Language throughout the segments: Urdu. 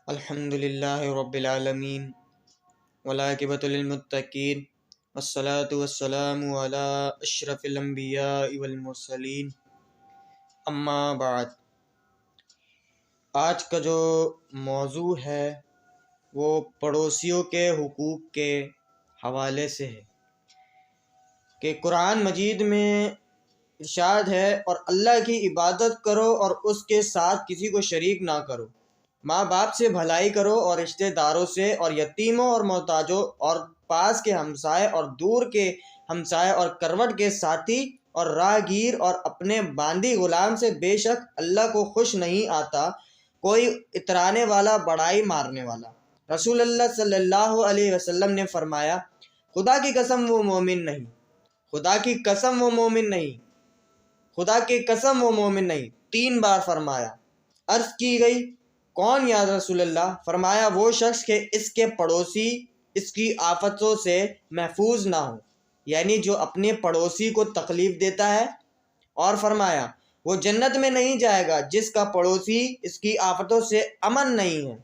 الحمد للہ رب العالمین والعاقبۃ للمتقین والصلاة والسلام علی اشرف الانبیاء والمرسلین اما بعد۔ آج کا جو موضوع ہے وہ پڑوسیوں کے حقوق کے حوالے سے ہے کہ قرآن مجید میں ارشاد ہے، اور اللہ کی عبادت کرو اور اس کے ساتھ کسی کو شریک نہ کرو، ماں باپ سے بھلائی کرو اور رشتہ داروں سے، اور یتیموں اور محتاجوں، اور پاس کے ہمسائے اور دور کے ہمسائے، اور کروٹ کے ساتھی اور راہگیر، اور اپنے باندی غلام سے، بے شک اللہ کو خوش نہیں آتا کوئی اترانے والا بڑائی مارنے والا۔ رسول اللہ صلی اللہ علیہ وسلم نے فرمایا، خدا کی قسم وہ مومن نہیں، خدا کی قسم وہ مومن نہیں، خدا کی قسم وہ مومن نہیں، 3 بار فرمایا۔ عرض کی گئی، کون یا رسول اللہ؟ فرمایا، وہ شخص کہ اس کے پڑوسی اس کی آفتوں سے محفوظ نہ ہو، یعنی جو اپنے پڑوسی کو تکلیف دیتا ہے۔ اور فرمایا، وہ جنت میں نہیں جائے گا جس کا پڑوسی اس کی آفتوں سے امن نہیں ہے۔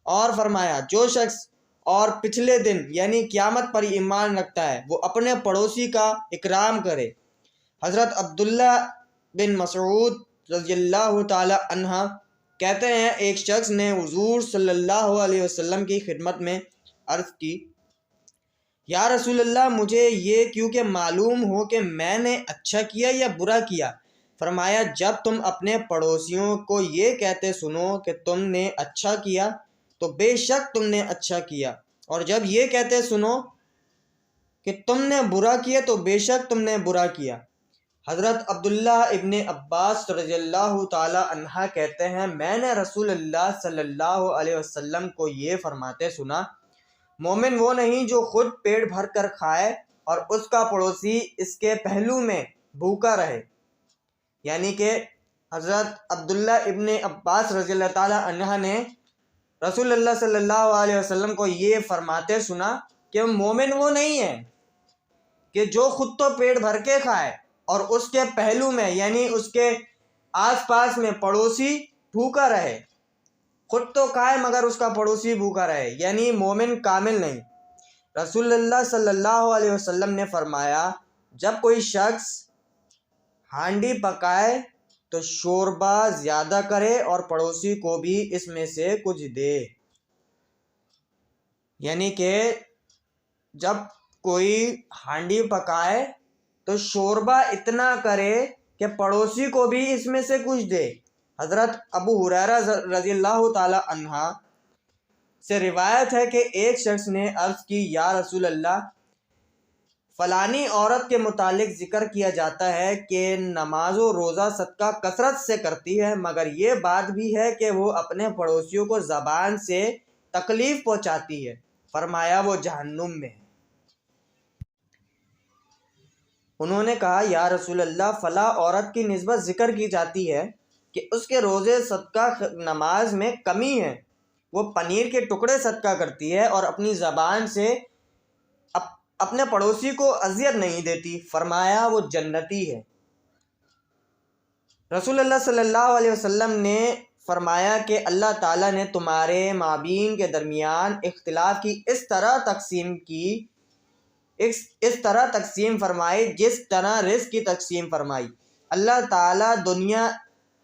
اور فرمایا، جو شخص اور پچھلے دن یعنی قیامت پر ایمان رکھتا ہے وہ اپنے پڑوسی کا اکرام کرے۔ حضرت عبداللہ بن مسعود رضی اللہ تعالی عنہ کہتے ہیں، ایک شخص نے حضور صلی اللہ علیہ وسلم کی خدمت میں عرض کی، یا رسول اللہ، مجھے یہ کیونکہ معلوم ہو کہ میں نے اچھا کیا یا برا کیا۔ فرمایا، جب تم اپنے پڑوسیوں کو یہ کہتے سنو کہ تم نے اچھا کیا تو بے شک تم نے اچھا کیا، اور جب یہ کہتے سنو کہ تم نے برا کیا تو بے شک تم نے برا کیا۔ حضرت عبداللہ ابن عباس رضی اللہ تعالی عنہ کہتے ہیں، میں نے رسول اللہ صلی اللہ علیہ وسلم کو یہ فرماتے سنا، مومن وہ نہیں جو خود پیٹ بھر کر کھائے اور اس کا پڑوسی اس کے پہلو میں بھوکا رہے۔ یعنی کہ حضرت عبداللہ ابن عباس رضی اللہ تعالی عنہ نے رسول اللہ صلی اللہ علیہ وسلم کو یہ فرماتے سنا کہ مومن وہ نہیں ہے کہ جو خود تو پیٹ بھر کے کھائے اور اس کے پہلو میں یعنی اس کے آس پاس میں پڑوسی بھوکا رہے، خود تو کھائے مگر اس کا پڑوسی بھوکا رہے، یعنی مومن کامل نہیں۔ رسول اللہ صلی اللہ علیہ وسلم نے فرمایا، جب کوئی شخص ہانڈی پکائے تو شوربہ زیادہ کرے اور پڑوسی کو بھی اس میں سے کچھ دے۔ یعنی کہ جب کوئی ہانڈی پکائے تو شوربہ اتنا کرے کہ پڑوسی کو بھی اس میں سے کچھ دے۔ حضرت ابو ہریرہ رضی اللہ تعالی عنہ سے روایت ہے کہ ایک شخص نے عرض کی، یا رسول اللہ، فلانی عورت کے متعلق ذکر کیا جاتا ہے کہ نماز و روزہ صدقہ کثرت سے کرتی ہے، مگر یہ بات بھی ہے کہ وہ اپنے پڑوسیوں کو زبان سے تکلیف پہنچاتی ہے۔ فرمایا، وہ جہنم میں ہے۔ انہوں نے کہا، یا رسول اللہ، فلاں عورت کی نسبت ذکر کی جاتی ہے کہ اس کے روزے صدقہ نماز میں کمی ہے، وہ پنیر کے ٹکڑے صدقہ کرتی ہے اور اپنی زبان سے اپنے پڑوسی کو اذیت نہیں دیتی۔ فرمایا، وہ جنتی ہے۔ رسول اللہ صلی اللہ علیہ وسلم نے فرمایا کہ اللہ تعالیٰ نے تمہارے مابین کے درمیان اختلاف کی اس طرح تقسیم فرمائی جس طرح رزق کی تقسیم فرمائی۔ اللہ تعالیٰ دنیا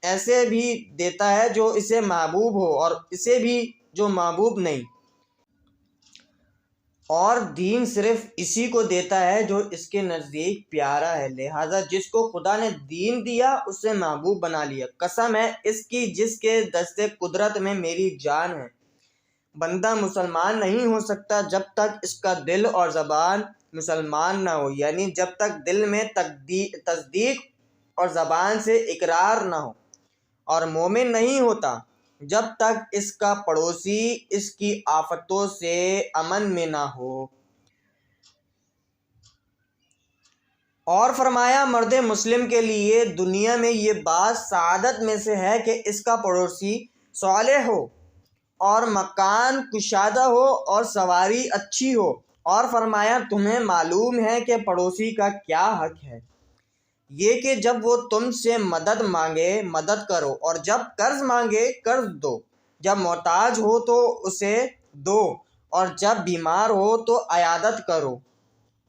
ایسے بھی دیتا ہے جو اسے محبوب ہو اور اسے بھی جو محبوب نہیں، اور دین صرف اسی کو دیتا ہے جو اس کے نزدیک پیارا ہے، لہٰذا جس کو خدا نے دین دیا اسے محبوب بنا لیا۔ قسم ہے اس کی جس کے دست قدرت میں میری جان ہے، بندہ مسلمان نہیں ہو سکتا جب تک اس کا دل اور زبان مسلمان نہ ہو، یعنی جب تک دل میں تصدیق اور زبان سے اقرار نہ ہو، اور مومن نہیں ہوتا جب تک اس کا پڑوسی اس کی آفتوں سے امن میں نہ ہو۔ اور فرمایا، مرد مسلم کے لیے دنیا میں یہ بات سعادت میں سے ہے کہ اس کا پڑوسی صالح ہو اور مکان کشادہ ہو اور سواری اچھی ہو۔ اور فرمایا، تمہیں معلوم ہے کہ پڑوسی کا کیا حق ہے، یہ کہ جب وہ تم سے مدد مانگے مدد کرو، اور جب قرض مانگے قرض دو، جب محتاج ہو تو اسے دو، اور جب بیمار ہو تو عیادت کرو،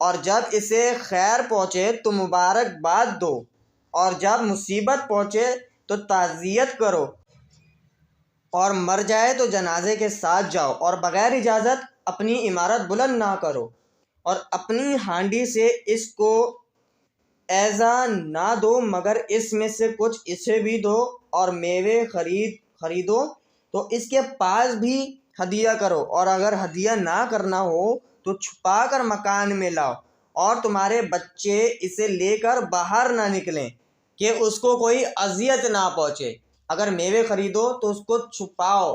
اور جب اسے خیر پہنچے تو مبارکباد دو، اور جب مصیبت پہنچے تو تعزیت کرو، اور مر جائے تو جنازے کے ساتھ جاؤ، اور بغیر اجازت اپنی عمارت بلند نہ کرو، اور اپنی ہانڈی سے اس کو ایذا نہ دو مگر اس میں سے کچھ اسے بھی دو، اور میوے خریدو تو اس کے پاس بھی ہدیہ کرو، اور اگر ہدیہ نہ کرنا ہو تو چھپا کر مکان میں لاؤ، اور تمہارے بچے اسے لے کر باہر نہ نکلیں کہ اس کو کوئی اذیت نہ پہنچے۔ اگر میوے خریدو تو اس کو چھپاؤ،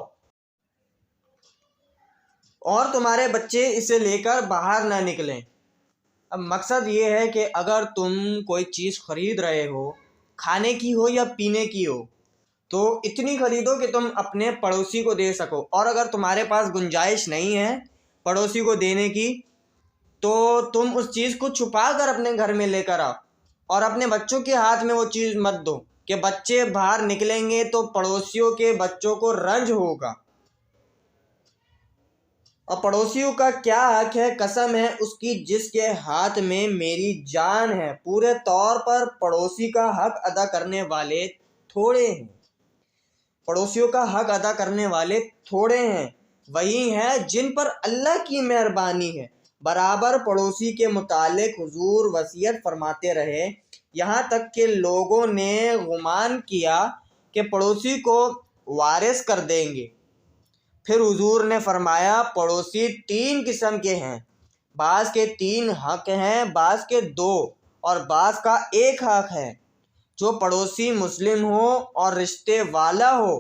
اور تمہارے بچے اسے لے کر باہر نہ نکلیں۔ اب مقصد یہ ہے کہ اگر تم کوئی چیز خرید رہے ہو، کھانے کی ہو یا پینے کی ہو، تو اتنی خریدو کہ تم اپنے پڑوسی کو دے سکو، اور اگر تمہارے پاس گنجائش نہیں ہے پڑوسی کو دینے کی تو تم اس چیز کو چھپا کر اپنے گھر میں لے کر آؤ، اور اپنے بچوں کے ہاتھ میں وہ چیز مت دو کہ بچے باہر نکلیں گے تو پڑوسیوں کے بچوں کو رنج ہوگا۔ اور پڑوسیوں کا کیا حق ہے؟ قسم ہے اس کی جس کے ہاتھ میں میری جان ہے، پورے طور پر پڑوسی کا حق ادا کرنے والے تھوڑے ہیں، پڑوسیوں کا حق ادا کرنے والے تھوڑے ہیں، وہی ہیں جن پر اللہ کی مہربانی ہے۔ برابر پڑوسی کے متعلق حضور وصیت فرماتے رہے، یہاں تک کہ لوگوں نے گمان کیا کہ پڑوسی کو وارث کر دیں گے۔ پھر حضور نے فرمایا پڑوسی تین قسم کے ہیں، بعض کے 3 حق ہیں، بعض کے 2، اور بعض کا 1 حق ہے۔ جو پڑوسی مسلم ہو اور رشتے والا ہو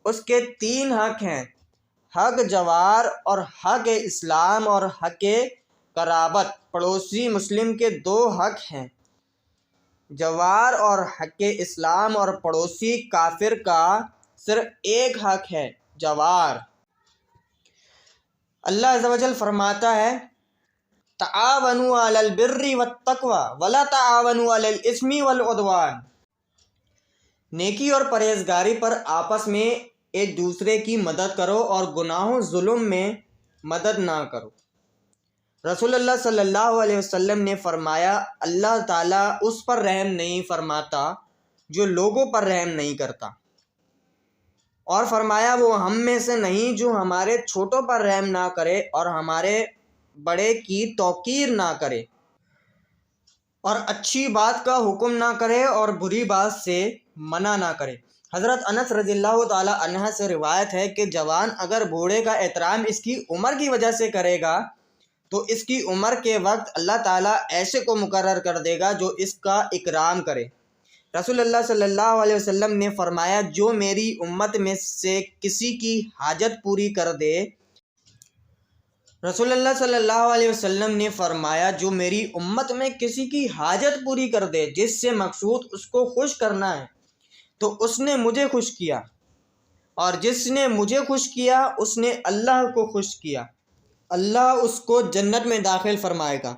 اس کے 3 حق ہیں، حق جوار اور حق اسلام اور حق قرابت۔ پڑوسی مسلم کے 2 حق ہیں، جوار اور حق اسلام، اور پڑوسی کافر کا صرف 1 حق ہے، جوار۔ اللہ عز و جل فرماتا ہے تعاونوا علی البر والتقوی ولا تعاونوا علی الاثم والعدوان۔ نیکی اور پرہیزگاری پر آپس میں ایک دوسرے کی مدد کرو، اور گناہوں ظلم میں مدد نہ کرو۔ رسول اللہ صلی اللہ علیہ وسلم نے فرمایا اللہ تعالیٰ اس پر رحم نہیں فرماتا جو لوگوں پر رحم نہیں کرتا، اور فرمایا وہ ہم میں سے نہیں جو ہمارے چھوٹوں پر رحم نہ کرے اور ہمارے بڑے کی توقیر نہ کرے، اور اچھی بات کا حکم نہ کرے اور بری بات سے منع نہ کرے۔ حضرت انس رضی اللہ تعالی عنہ سے روایت ہے کہ جوان اگر بوڑھے کا احترام اس کی عمر کی وجہ سے کرے گا تو اس کی عمر کے وقت اللہ تعالیٰ ایسے کو مقرر کر دے گا جو اس کا اکرام کرے۔ رسول اللہ صلی اللہ علیہ وسلم نے فرمایا جو میری امت میں سے کسی کی حاجت پوری کر دے، رسول اللہ صلی اللہ علیہ وسلم نے فرمایا جو میری امت میں کسی کی حاجت پوری کر دے جس سے مقصود اس کو خوش کرنا ہے تو اس نے مجھے خوش کیا، اور جس نے مجھے خوش کیا اس نے اللہ کو خوش کیا، اللہ اس کو جنت میں داخل فرمائے گا۔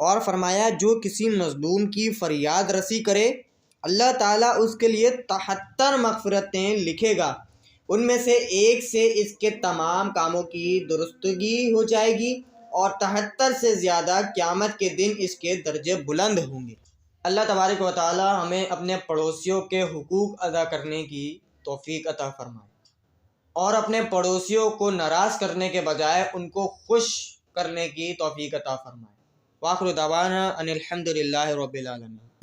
اور فرمایا جو کسی مظلوم کی فریاد رسی کرے اللہ تعالیٰ اس کے لیے 73 مغفرتیں لکھے گا، ان میں سے ایک سے اس کے تمام کاموں کی درستگی ہو جائے گی، اور 73 سے زیادہ قیامت کے دن اس کے درجے بلند ہوں گے۔ اللہ تبارک و تعالی ہمیں اپنے پڑوسیوں کے حقوق ادا کرنے کی توفیق عطا فرمائے، اور اپنے پڑوسیوں کو ناراض کرنے کے بجائے ان کو خوش کرنے کی توفیق عطا فرمائے۔ وآخر دعوانا ان الحمد للہ رب العالمین۔